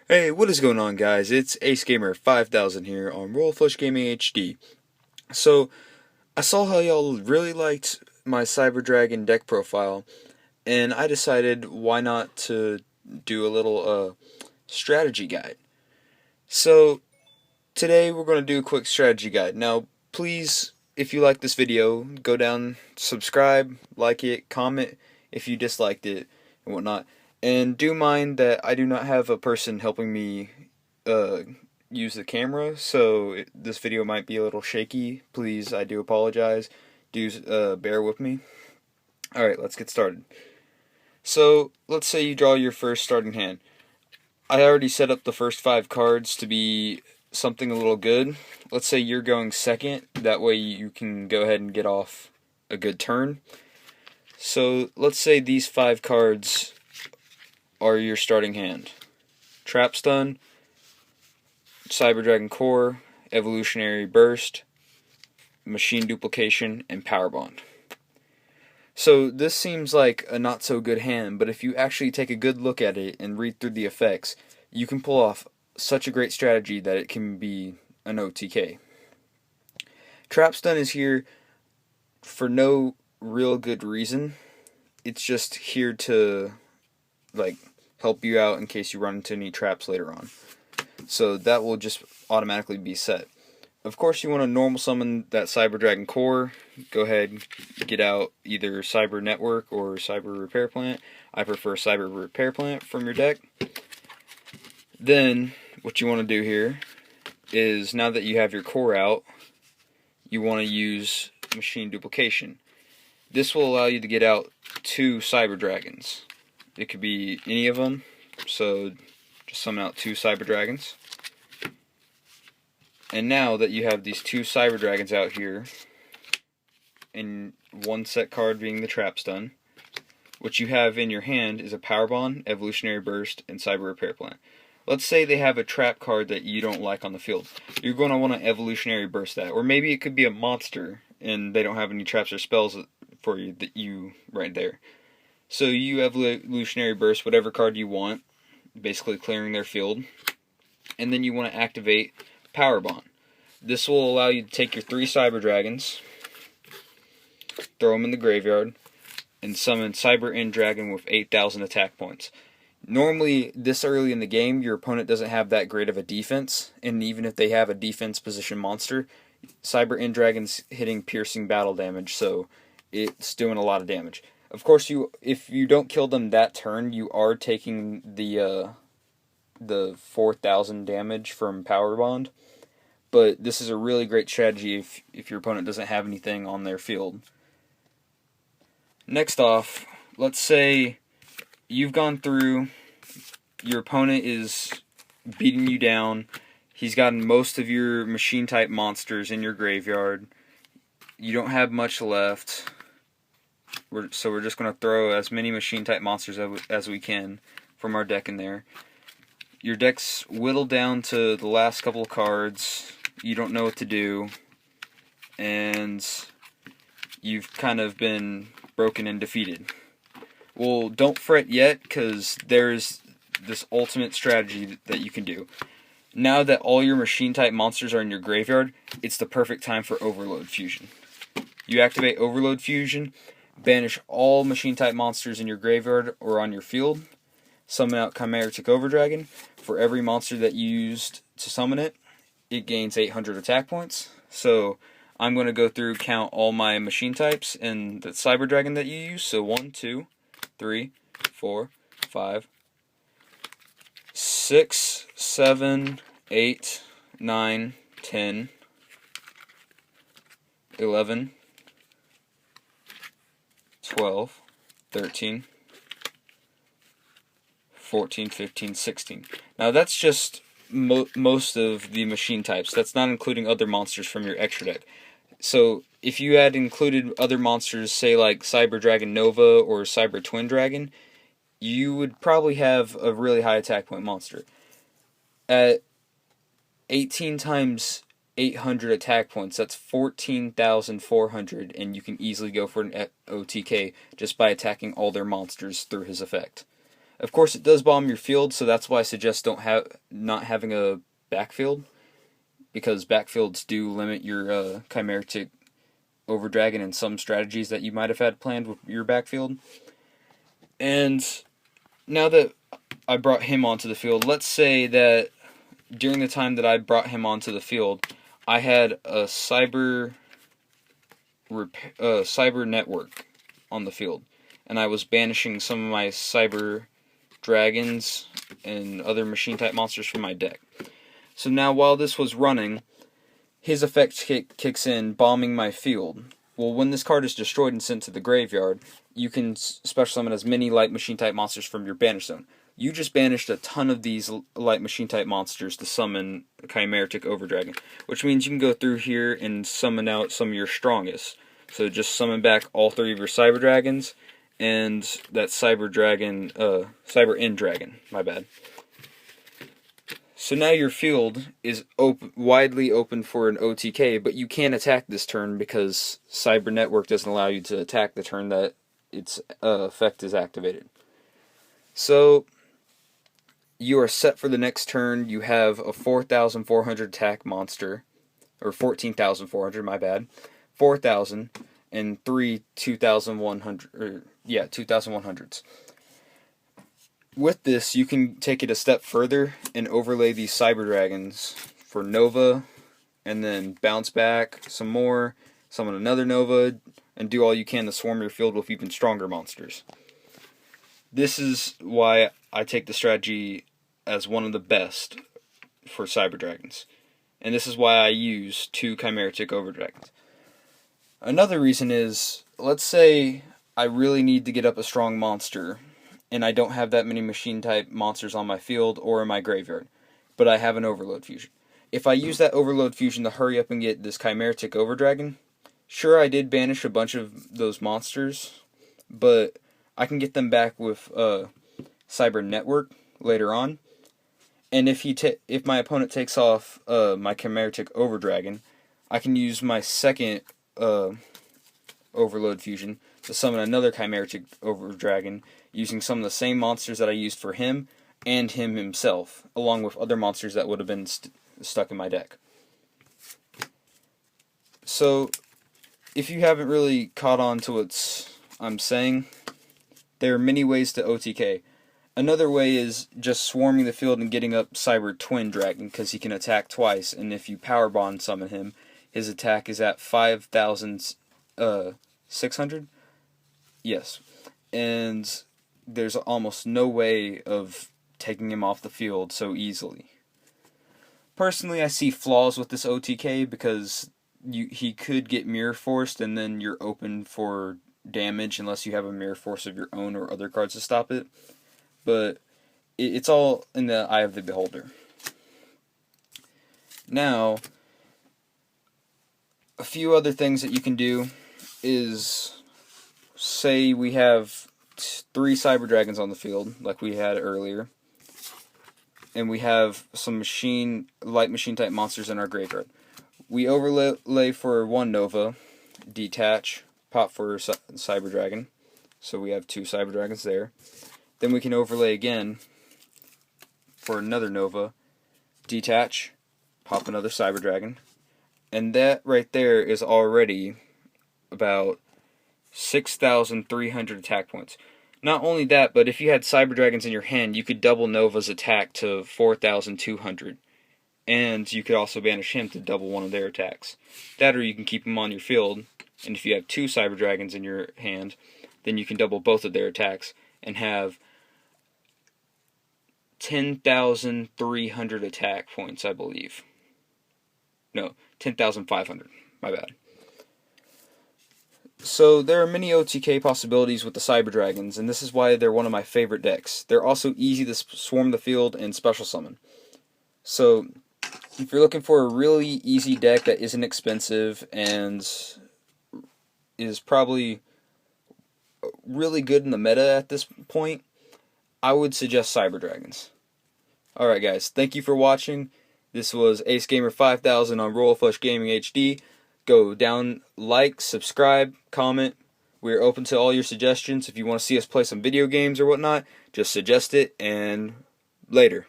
Hey, what is going on, guys? It's AceGamer5000 here on Royal Flush Gaming HD. So, I saw how y'all really liked my Cyber Dragon deck profile, and I decided why not to do a little strategy guide. So, today we're going to do a quick strategy guide. Now, please, if you like this video, go down, subscribe, like it, comment if you disliked it, and whatnot. And do mind that I do not have a person helping me uh, use the camera, so this video might be a little shaky. Please, I do apologize. Do bear with me. Alright, let's get started. So, let's say you draw your first starting hand. I already set up the first 5 cards to be something a little good. Let's say you're going second, that way you can go ahead and get off a good turn. So, let's say these 5 cards are your starting hand. Trap Stun, Cyber Dragon Core, Evolutionary Burst, Machine Duplication, and Power Bond. So this seems like a not so good hand, but if you actually take a good look at it and read through the effects, you can pull off such a great strategy that it can be an OTK. Trap Stun is here for no real good reason. It's just here to help you out in case you run into any traps later on. So that will just automatically be set. Of course, you want to normal summon that Cyber Dragon Core. Go ahead, get out either Cyber Network or Cyber Repair Plant. I prefer Cyber Repair Plant from your deck. Then, what you want to do here is, now that you have your core out, you want to use Machine Duplication. This will allow you to get out 2 Cyber Dragons. It could be any of them, so just summon out 2 Cyber Dragons. And now that you have these 2 Cyber Dragons out here, and one set card being the Trap Stun, what you have in your hand is a Power Bond, Evolutionary Burst, and Cyber Repair Plant. Let's say they have a trap card that you don't like on the field. You're going to want to Evolutionary Burst that. Or maybe it could be a monster, and they don't have any traps or spells for you that you right there. So you Evolutionary Burst whatever card you want, basically clearing their field. And then you want to activate Power Bond. This will allow you to take your 3 Cyber Dragons, throw them in the graveyard, and summon Cyber End Dragon with 8,000 attack points. Normally, this early in the game, your opponent doesn't have that great of a defense, and even if they have a defense position monster, Cyber End Dragon's hitting piercing battle damage, so it's doing a lot of damage. Of course, if you don't kill them that turn, you are taking the 4,000 damage from Power Bond. But this is a really great strategy if your opponent doesn't have anything on their field. Next off, let's say you've gone through, your opponent is beating you down, he's gotten most of your machine type monsters in your graveyard, you don't have much left, so we're just going to throw as many machine type monsters as we can from our deck in there. Your deck's whittled down to the last couple of cards, you don't know what to do, and you've kind of been broken and defeated. Well, don't fret yet, because there's this ultimate strategy that you can do. Now that all your machine type monsters are in your graveyard, it's the perfect time for Overload Fusion. You activate Overload Fusion, banish all machine type monsters in your graveyard or on your field, summon out Chimeric Overdragon. For every monster that you used to summon it, it gains 800 attack points. So I'm going to go through, count all my machine types and the Cyber Dragon that you use. So 1, 2, 3, 4, 5, 6, 7, 8, 9, 10, 11, 12, 13, 14, 15, 16. Now that's just most of the machine types. That's not including other monsters from your extra deck. So if you had included other monsters, say like Cyber Dragon Nova or Cyber Twin Dragon, you would probably have a really high attack point monster. At 18 times 800 attack points, that's 14,400, and you can easily go for an OTK just by attacking all their monsters through his effect. Of course, it does bomb your field, so that's why I suggest not having a backfield, because backfields do limit your Chimeritic Overdragon and some strategies that you might have had planned with your backfield. And now that I brought him onto the field, let's say that during the time that I brought him onto the field, I had a cyber network on the field, and I was banishing some of my cyber dragons and other machine type monsters from my deck. So now while this was running, his effect kicks in, bombing my field. Well, when this card is destroyed and sent to the graveyard, you can special summon as many light machine type monsters from your banish zone. You just banished a ton of these light machine type monsters to summon Chimeritic Overdragon, which means you can go through here and summon out some of your strongest. So just summon back all 3 of your Cyber Dragons and that Cyber End Dragon, my bad. So now your field is widely open for an OTK, but you can't attack this turn because Cyber Network doesn't allow you to attack the turn that its effect is activated. So you are set for the next turn. You have a 4,400 attack monster, or 14,400, my bad, 4,000, and 3 2,100s. With this, you can take it a step further and overlay these Cyber Dragons for Nova, and then bounce back some more, summon another Nova, and do all you can to swarm your field with even stronger monsters. This is why I take the strategy as one of the best for Cyber Dragons. And this is why I use 2 Chimeritic Overdragons. Another reason is, let's say I really need to get up a strong monster, and I don't have that many machine type monsters on my field or in my graveyard, but I have an Overload Fusion. If I use that Overload Fusion to hurry up and get this Chimeritic Overdragon, sure, I did banish a bunch of those monsters, but I can get them back with Cyber Network later on. And if my opponent takes off my Chimeritic Overdragon, I can use my second Overload Fusion to summon another Chimeritic Overdragon using some of the same monsters that I used for him and him himself, along with other monsters that would have been stuck in my deck. So, if you haven't really caught on to what I'm saying, there are many ways to OTK. Another way is just swarming the field and getting up Cyber Twin Dragon, because he can attack twice, and if you Power Bond summon him, his attack is at 5,600? Yes. And there's almost no way of taking him off the field so easily. Personally, I see flaws with this OTK because he could get Mirror Forced, and then you're open for damage unless you have a Mirror Force of your own or other cards to stop it. But it's all in the eye of the beholder. Now, a few other things that you can do is, say we have 3 Cyber Dragons on the field, like we had earlier, and we have some light machine type monsters in our graveyard. We overlay for 1 Nova, detach, pop for Cyber Dragon, so we have 2 Cyber Dragons there. Then we can overlay again for another Nova, detach, pop another Cyber Dragon, and that right there is already about 6,300 attack points. Not only that, but if you had Cyber Dragons in your hand, you could double Nova's attack to 4,200. And you could also banish him to double one of their attacks. That, or you can keep him on your field, and if you have 2 Cyber Dragons in your hand, then you can double both of their attacks and have 10,300 attack points, I believe. No, 10,500. My bad. So there are many OTK possibilities with the Cyber Dragons, and this is why they're one of my favorite decks. They're also easy to swarm the field and special summon. So if you're looking for a really easy deck that isn't expensive and is probably really good in the meta at this point, I would suggest Cyber Dragons. Alright guys, thank you for watching. This was TheAceGamer5000 on Royal Flush Gaming HD. Go down, like, subscribe, comment. We're open to all your suggestions. If you want to see us play some video games or whatnot, Just suggest it, and later.